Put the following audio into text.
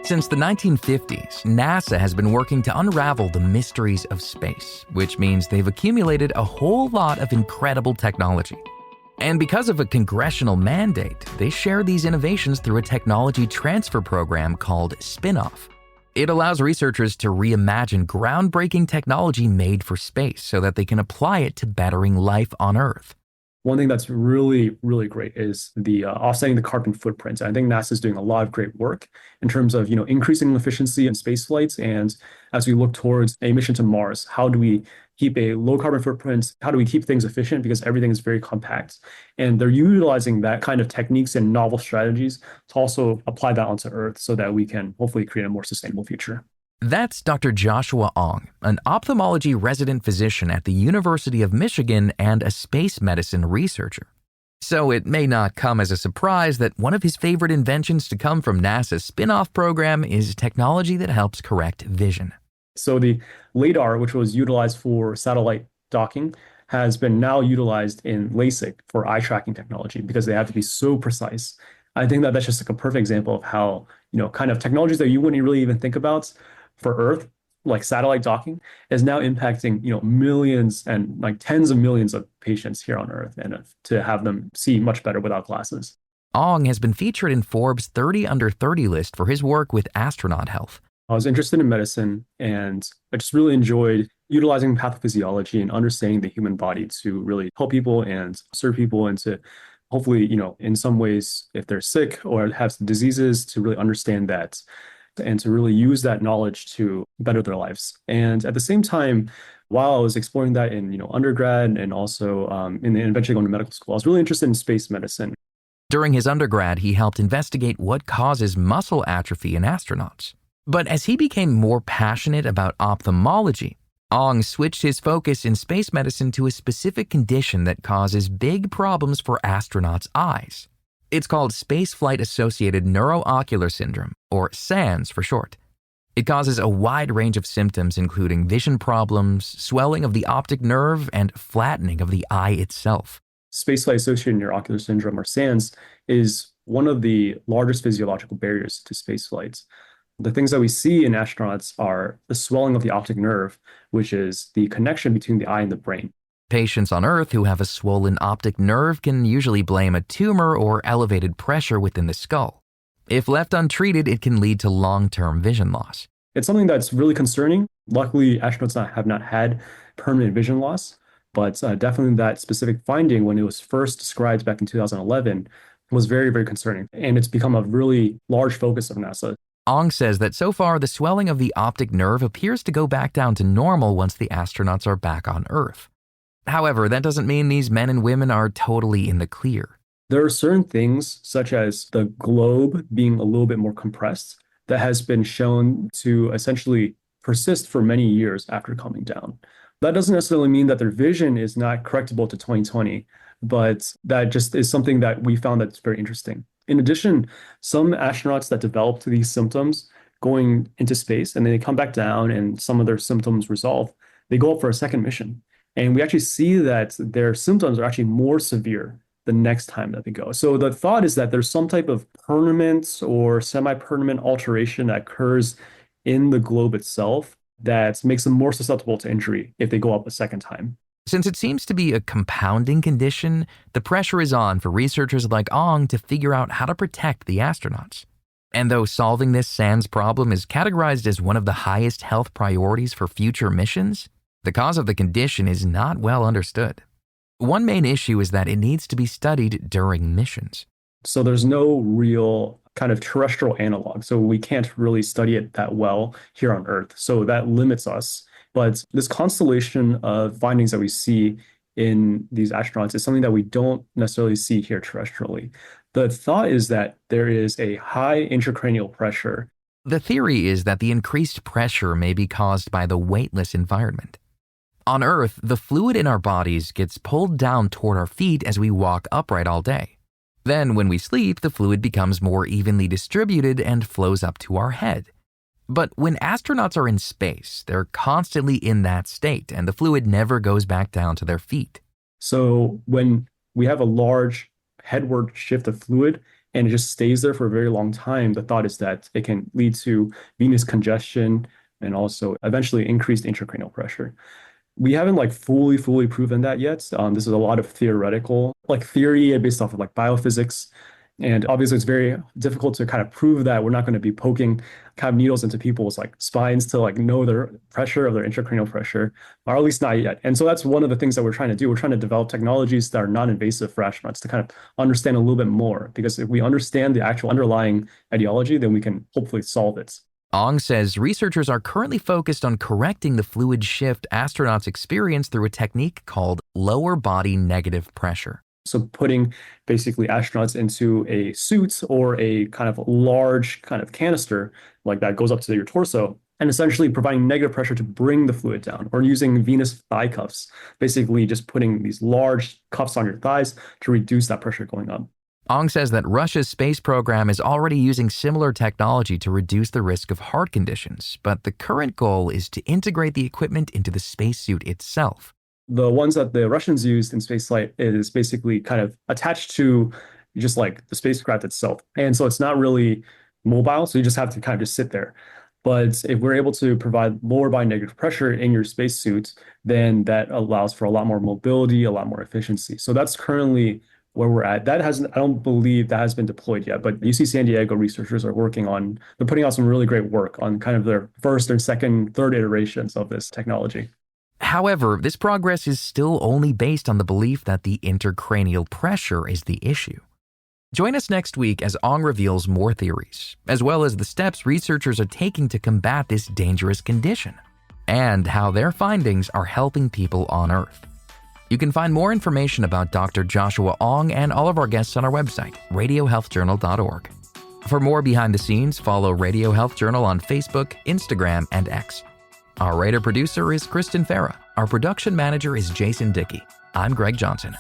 Since the 1950s, NASA has been working to unravel the mysteries of space, which means they've accumulated a whole lot of incredible technology. And because of a congressional mandate, they share these innovations through a technology transfer program called Spin-Off. It allows researchers to reimagine groundbreaking technology made for space so that they can apply it to bettering life on Earth. One thing that's really, really great is the offsetting the carbon footprint. I think NASA is doing a lot of great work in terms of increasing efficiency in space flights. And as we look towards a mission to Mars, how do we keep a low carbon footprint? How do we keep things efficient? Because everything is very compact. And they're utilizing that kind of techniques and novel strategies to also apply that onto Earth so that we can hopefully create a more sustainable future. That's Dr. Joshua Ong, an ophthalmology resident physician at the University of Michigan and a space medicine researcher. So it may not come as a surprise that one of his favorite inventions to come from NASA's spin-off program is technology that helps correct vision. So the LiDAR, which was utilized for satellite docking, has been now utilized in LASIK for eye tracking technology because they have to be so precise. I think that that's just like a perfect example of how, kind of technologies that you wouldn't really even think about for Earth, like satellite docking, is now impacting, millions and like tens of millions of patients here on Earth, and to have them see much better without glasses. Ong has been featured in Forbes' 30 Under 30 list for his work with astronaut health. I was interested in medicine, and I just really enjoyed utilizing pathophysiology and understanding the human body to really help people and serve people, and to hopefully, in some ways, if they're sick or have some diseases, to really understand that and to really use that knowledge to better their lives. And at the same time, while I was exploring that in undergrad and also eventually going to medical school, I was really interested in space medicine. During his undergrad, he helped investigate what causes muscle atrophy in astronauts. But as he became more passionate about ophthalmology, Ong switched his focus in space medicine to a specific condition that causes big problems for astronauts' eyes. It's called Spaceflight-Associated Neuroocular Syndrome, or SANS for short. It causes a wide range of symptoms including vision problems, swelling of the optic nerve, and flattening of the eye itself. Spaceflight-Associated Neuroocular Syndrome, or SANS, is one of the largest physiological barriers to spaceflight. The things that we see in astronauts are the swelling of the optic nerve, which is the connection between the eye and the brain. Patients on Earth who have a swollen optic nerve can usually blame a tumor or elevated pressure within the skull. If left untreated, it can lead to long-term vision loss. It's something that's really concerning. Luckily, astronauts have not had permanent vision loss, but definitely that specific finding, when it was first described back in 2011, was very, very concerning. And it's become a really large focus of NASA. Ong says that so far, the swelling of the optic nerve appears to go back down to normal once the astronauts are back on Earth. However, that doesn't mean these men and women are totally in the clear. There are certain things, such as the globe being a little bit more compressed, that has been shown to essentially persist for many years after coming down. That doesn't necessarily mean that their vision is not correctable to 20/20, but that just is something that we found that's very interesting. In addition, some astronauts that developed these symptoms going into space and then they come back down and some of their symptoms resolve, they go up for a second mission. And we actually see that their symptoms are actually more severe the next time that they go. So the thought is that there's some type of permanent or semi-permanent alteration that occurs in the globe itself that makes them more susceptible to injury if they go up a second time. Since it seems to be a compounding condition, the pressure is on for researchers like Ong to figure out how to protect the astronauts. And though solving this SANS problem is categorized as one of the highest health priorities for future missions, the cause of the condition is not well understood. One main issue is that it needs to be studied during missions. So there's no real kind of terrestrial analog. So we can't really study it that well here on Earth. So that limits us. But this constellation of findings that we see in these astronauts is something that we don't necessarily see here terrestrially. The thought is that there is a high intracranial pressure. The theory is that the increased pressure may be caused by the weightless environment. On Earth, the fluid in our bodies gets pulled down toward our feet as we walk upright all day. Then, when we sleep, the fluid becomes more evenly distributed and flows up to our head. But when astronauts are in space, they're constantly in that state, and the fluid never goes back down to their feet. So when we have a large headward shift of fluid, and it just stays there for a very long time, the thought is that it can lead to venous congestion and also eventually increased intracranial pressure. We haven't like fully proven that yet. This is a lot of theoretical like theory based off of like biophysics. And obviously it's very difficult to kind of prove that. We're not going to be poking kind of needles into people's like spines to like know their pressure of their intracranial pressure, or at least not yet. And so that's one of the things that we're trying to do. We're trying to develop technologies that are non-invasive for astronauts to kind of understand a little bit more, because if we understand the actual underlying etiology, then we can hopefully solve it. Ong says researchers are currently focused on correcting the fluid shift astronauts experience through a technique called lower body negative pressure. So putting basically astronauts into a suit or a kind of large kind of canister like that goes up to your torso, and essentially providing negative pressure to bring the fluid down, or using venous thigh cuffs, basically just putting these large cuffs on your thighs to reduce that pressure going up. Ong says that Russia's space program is already using similar technology to reduce the risk of heart conditions, but the current goal is to integrate the equipment into the spacesuit itself. The ones that the Russians used in spaceflight is basically kind of attached to just like the spacecraft itself. And so it's not really mobile, so you just have to kind of just sit there. But if we're able to provide lower body negative pressure in your spacesuit, then that allows for a lot more mobility, a lot more efficiency. So that's currently where we're at. That hasn't, I don't believe that has been deployed yet, but UC San Diego researchers are working on, they're putting out some really great work on kind of their first or second, third iterations of this technology. However, this progress is still only based on the belief that the intracranial pressure is the issue. Join us next week as Ong reveals more theories, as well as the steps researchers are taking to combat this dangerous condition, and how their findings are helping people on Earth. You can find more information about Dr. Joshua Ong and all of our guests on our website, radiohealthjournal.org. For more behind the scenes, follow Radio Health Journal on Facebook, Instagram, and X. Our writer-producer is Kristen Farah. Our production manager is Jason Dickey. I'm Greg Johnson.